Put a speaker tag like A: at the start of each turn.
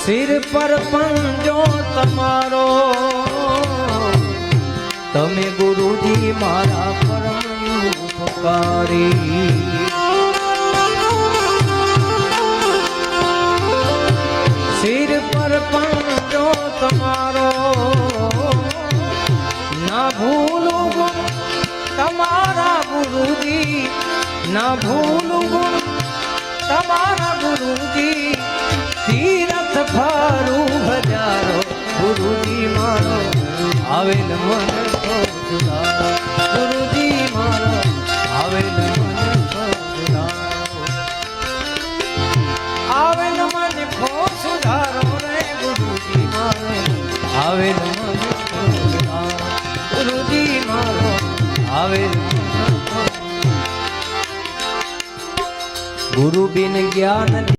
A: सिर पर पंजो तमारो तमे गुरुजी मारा परम उपकारी सिर पर पंजो तमारो ना भूलू गुण तमारा गुरुजी ना भूलू गुण तमारा गुरुजी तीरथ फारू हजारो गुरुजी मारो आवेल मन को सुधारो गुरुजी मारो आवेल मन को सुधारो आवेल मन को सुधारो रे गुरुजी मारो आवेल मन को सुधारो गुरुजी मारो आवेल मन को गुरु बिन ज्ञान